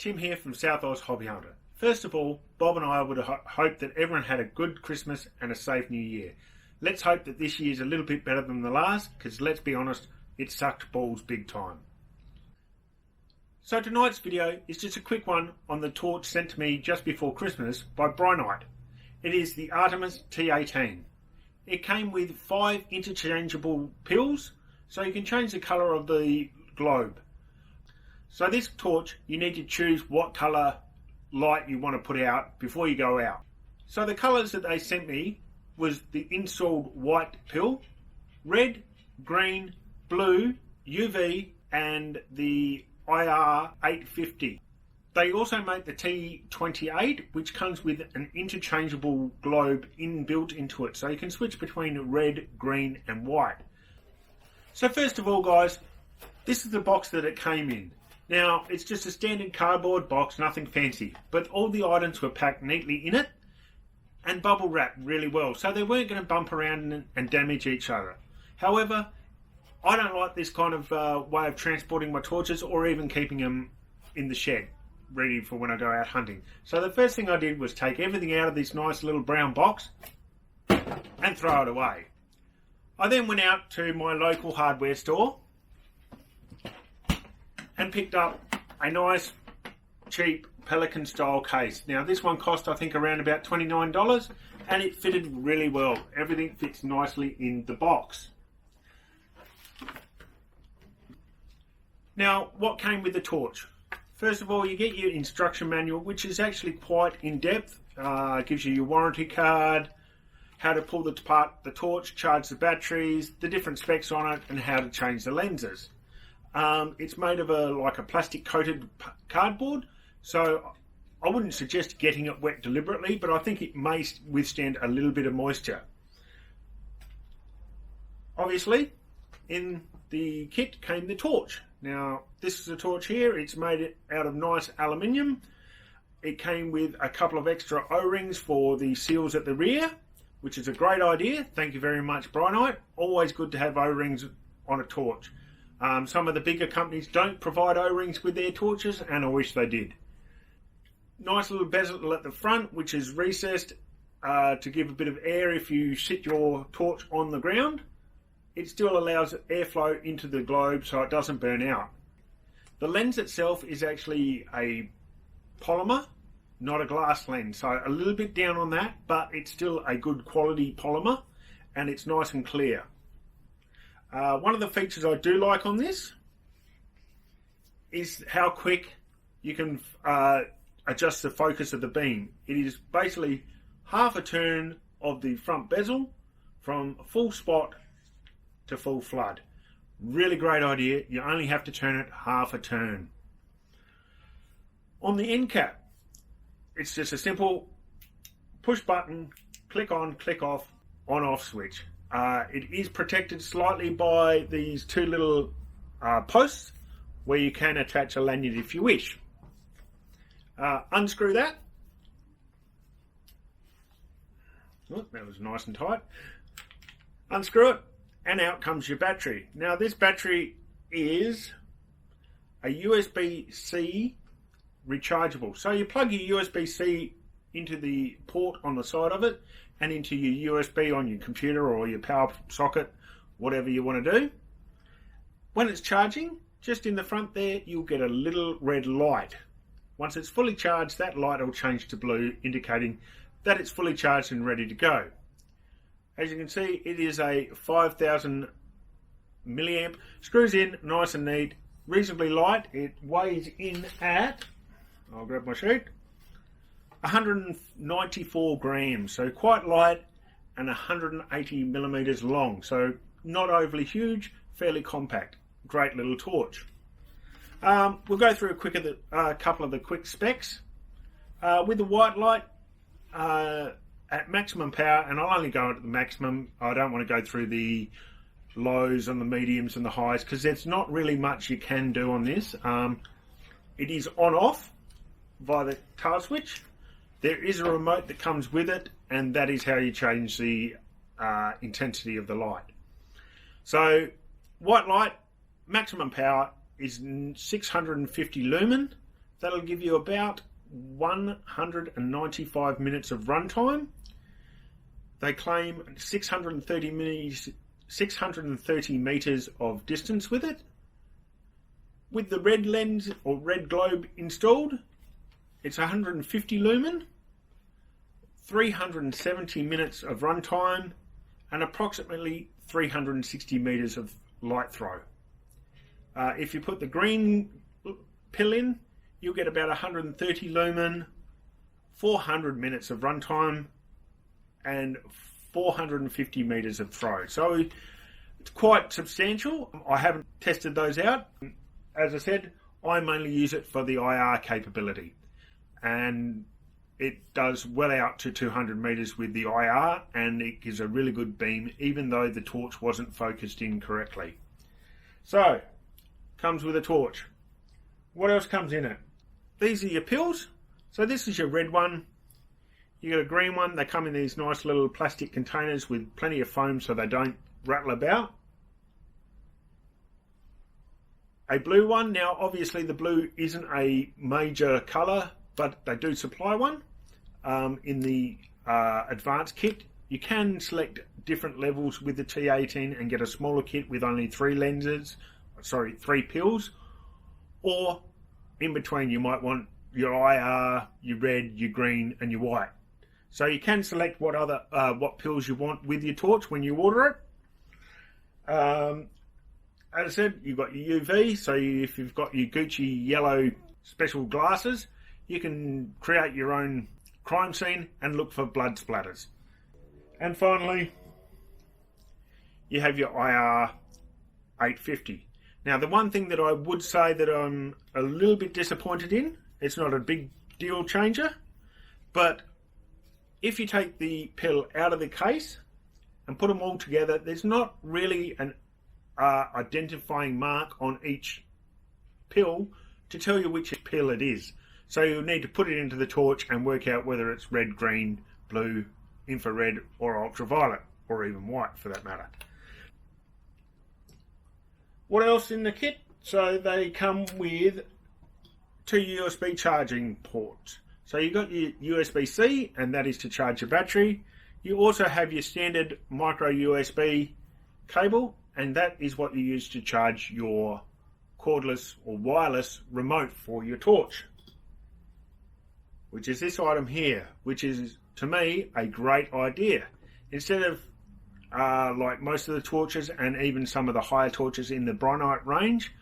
Tim here from South Oz Hobby Hunter. First of all, Bob and I would hope that everyone had a good Christmas and a safe New Year. Let's hope that this year's a little bit better than the last, because let's be honest, it sucked balls big time. So tonight's video is just a quick one on the torch sent to me just before Christmas by Brinyte. It is the Artemis T18. It came with 5 interchangeable pills, so you can change the colour of the globe. So this torch, you need to choose what colour light you want to put out before you go out. So the colours that they sent me was the installed white pill, red, green, blue, UV and the IR 850. They also make the T18, which comes with an interchangeable globe inbuilt into it, so you can switch between red, green and white. So first of all guys, this is the box that it came in. Now, it's just a standard cardboard box, nothing fancy, but all the items were packed neatly in it and bubble wrapped really well, so they weren't going to bump around and damage each other. However, I don't like this kind of way of transporting my torches or even keeping them in the shed, ready for when I go out hunting. So the first thing I did was take everything out of this nice little brown box and throw it away. I then went out to my local hardware store and picked up a nice cheap Pelican style case. Now this one cost I think around about $29 and it fitted really well. Everything fits nicely in the box. Now what came with the torch? First of all, you get your instruction manual, which is actually quite in depth. It gives you your warranty card, how to pull apart the torch, charge the batteries, the different specs on it and how to change the lenses. It's made of like a plastic coated cardboard, so I wouldn't suggest getting it wet deliberately, but I think it may withstand a little bit of moisture. Obviously, in the kit came the torch. Now, this is a torch here. It's made out of nice aluminium. It came with a couple of extra O-rings for the seals at the rear, which is a great idea. Thank you very much, Brinyte. Always good to have O-rings on a torch. Some of the bigger companies don't provide O-rings with their torches, and I wish they did. Nice little bezel at the front, which is recessed to give a bit of air if you sit your torch on the ground. It still allows airflow into the globe so it doesn't burn out. The lens itself is actually a polymer, not a glass lens, so a little bit down on that, but it's still a good quality polymer and it's nice and clear. One of the features I do like on this is how quick you can adjust the focus of the beam. It is basically half a turn of the front bezel from full spot to full flood. Really great idea. You only have to turn it half a turn. On the end cap, it's just a simple push button, click on, click off, on off switch. It is protected slightly by these 2 little posts where you can attach a lanyard if you wish. Unscrew that. Oh, that was nice and tight. Unscrew it and out comes your battery. Now this battery is a USB-C rechargeable. So you plug your USB-C into the port on the side of it and into your USB on your computer or your power socket, whatever you want to do. When it's charging, just in the front there, you'll get a little red light. Once it's fully charged, that light will change to blue, indicating that it's fully charged and ready to go. As you can see, it is a 5000 milliamp. Screws in nice and neat, reasonably light. It weighs in at, I'll grab my sheet, 194 grams, so quite light and 180 millimeters long, so not overly huge, fairly compact. Great little torch. We'll go through a couple of the quick specs. With the white light at maximum power, and I'll only go at the maximum. I don't want to go through the lows and the mediums and the highs because there's not really much you can do on this. It is on off via the tail switch. There is a remote that comes with it, and that is how you change the intensity of the light. So white light, maximum power is 650 lumen. That'll give you about 195 minutes of runtime. They claim 630 meters of distance with it. With the red lens or red globe installed, it's 150 lumen, 370 minutes of runtime, and approximately 360 meters of light throw. If you put the green pill in, you'll get about 130 lumen, 400 minutes of runtime, and 450 meters of throw. So it's quite substantial. I haven't tested those out. As I said, I mainly use it for the IR capability, and it does well out to 200 meters with the IR, and it gives a really good beam even though the torch wasn't focused in correctly. So, comes with a torch. What else comes in it? These are your pills. So this is your red one. You got a green one. They come in these nice little plastic containers with plenty of foam so they don't rattle about. A blue one. Now obviously the blue isn't a major colour, but they do supply one in the advanced kit. You can select different levels with the T18 and get a smaller kit with only 3 pills, or in between you might want your IR, your red, your green and your white. So you can select what pills you want with your torch when you order it. As I said, you've got your UV, so if you've got your Gucci yellow special glasses, you can create your own crime scene and look for blood splatters. And finally, you have your IR 850. Now the one thing that I would say that I'm a little bit disappointed in, it's not a big deal changer, but if you take the pill out of the case and put them all together, there's not really an identifying mark on each pill to tell you which pill it is. So you'll need to put it into the torch and work out whether it's red, green, blue, infrared or ultraviolet, or even white for that matter. What else in the kit? So they come with 2 USB charging ports. So you've got your USB-C, and that is to charge your battery. You also have your standard micro USB cable, and that is what you use to charge your cordless or wireless remote for your torch, which is this item here, which is to me a great idea. Instead of like most of the torches and even some of the higher torches in the Brinyte range,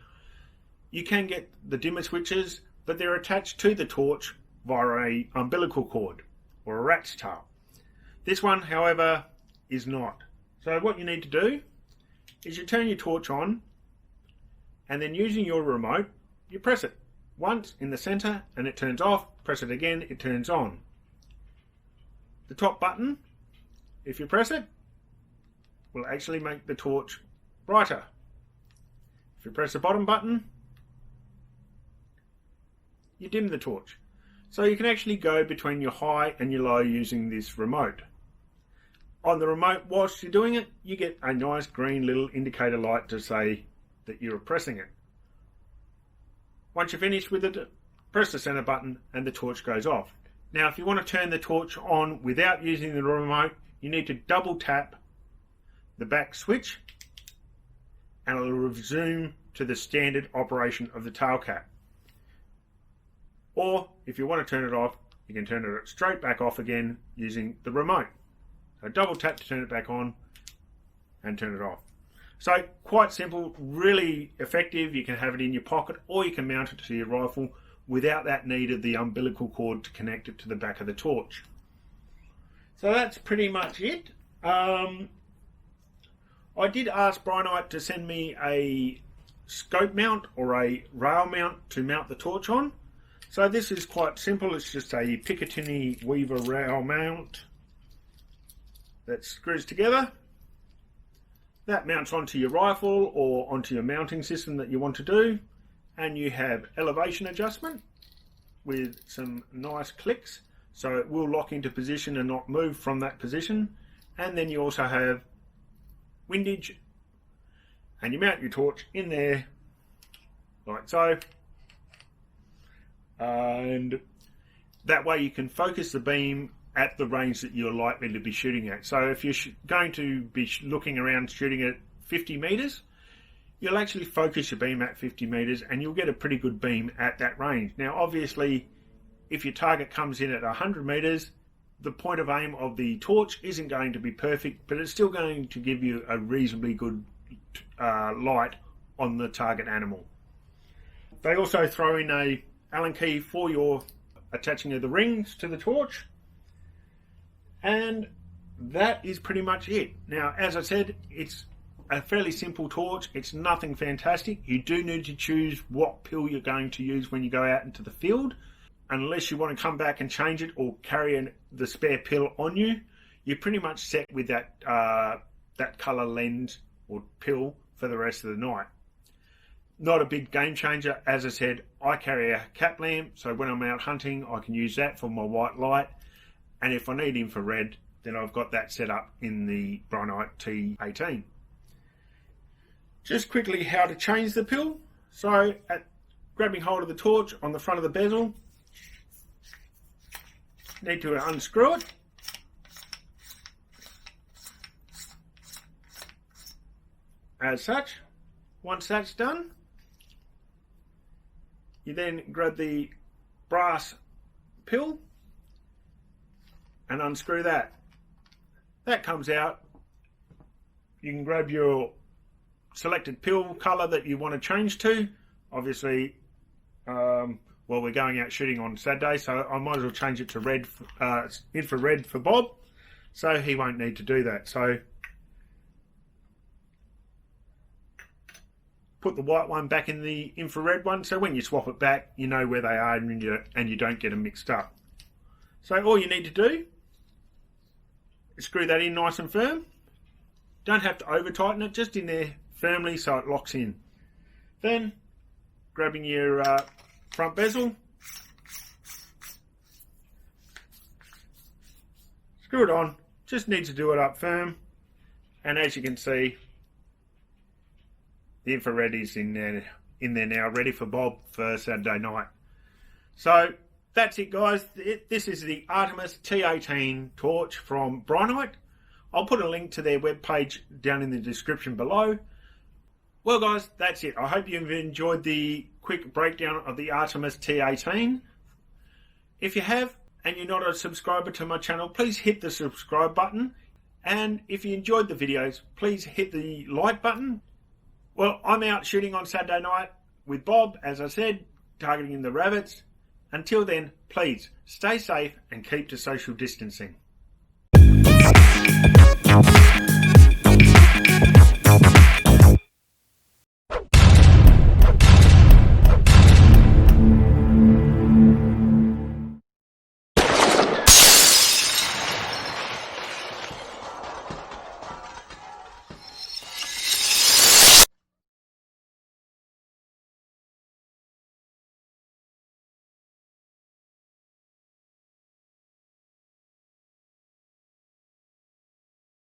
you can get the dimmer switches, but they're attached to the torch via a umbilical cord or a rat's tail. This one, however, is not. So what you need to do is you turn your torch on, and then using your remote, you press it once in the center and it turns off. Press it again, it turns on. The top button, if you press it, will actually make the torch brighter. If you press the bottom button, you dim the torch. So you can actually go between your high and your low using this remote. On the remote, whilst you're doing it, you get a nice green little indicator light to say that you're pressing it. Once you're finished with it, press the center button and the torch goes off. Now if you want to turn the torch on without using the remote, you need to double tap the back switch and it will resume to the standard operation of the tail cap. Or if you want to turn it off, you can turn it straight back off again using the remote. So double tap to turn it back on and turn it off. So quite simple, really effective. You can have it in your pocket or you can mount it to your rifle without that need of the umbilical cord to connect it to the back of the torch. So that's pretty much it. I did ask Brinyte to send me a scope mount or a rail mount to mount the torch on. So this is quite simple. It's just a Picatinny Weaver rail mount that screws together. That mounts onto your rifle or onto your mounting system that you want to do. And you have elevation adjustment with some nice clicks, so it will lock into position and not move from that position. And then you also have windage, and you mount your torch in there like so. and that way you can focus the beam at the range that you're likely to be shooting at. So if you're going to be looking around shooting at 50 meters, you'll actually focus your beam at 50 meters and you'll get a pretty good beam at that range. Now obviously if your target comes in at 100 meters, the point of aim of the torch isn't going to be perfect, but it's still going to give you a reasonably good light on the target animal. They also throw in a Allen key for your attaching of the rings to the torch, and that is pretty much it. Now, as I said, it's a fairly simple torch. It's nothing fantastic. You do need to choose what pill you're going to use when you go out into the field. Unless you want to come back and change it or carry the spare pill on you, you're pretty much set with that colour lens or pill for the rest of the night. Not a big game changer. As I said, I carry a cap lamp, so when I'm out hunting I can use that for my white light, and if I need infrared then I've got that set up in the Brinyte T18. Just quickly how to change the pill. So grabbing hold of the torch on the front of the bezel, need to unscrew it. As such. Once that's done, you then grab the brass pill and unscrew that. That comes out. You can grab your selected pill colour that you want to change to. Obviously, well, we're going out shooting on Saturday, so I might as well change it to red, infrared for Bob, so he won't need to do that. So put the white one back in the infrared one, so when you swap it back, you know where they are and you don't get them mixed up. So all you need to do is screw that in nice and firm. Don't have to over tighten it, just in there firmly so it locks in. Then grabbing your front bezel, screw it on, just need to do it up firm, and as you can see, the infrared is in there now, ready for Bob for Saturday night. So that's it, guys. This is the Artemis T18 torch from Brinyte. I'll put a link to their webpage down in the description below. Well, guys, that's it. I hope you've enjoyed the quick breakdown of the Artemis T18. If you have, and you're not a subscriber to my channel, please hit the subscribe button. And if you enjoyed the videos, please hit the like button. Well, I'm out shooting on Saturday night with Bob, as I said, targeting the rabbits. Until then, please stay safe and keep to social distancing.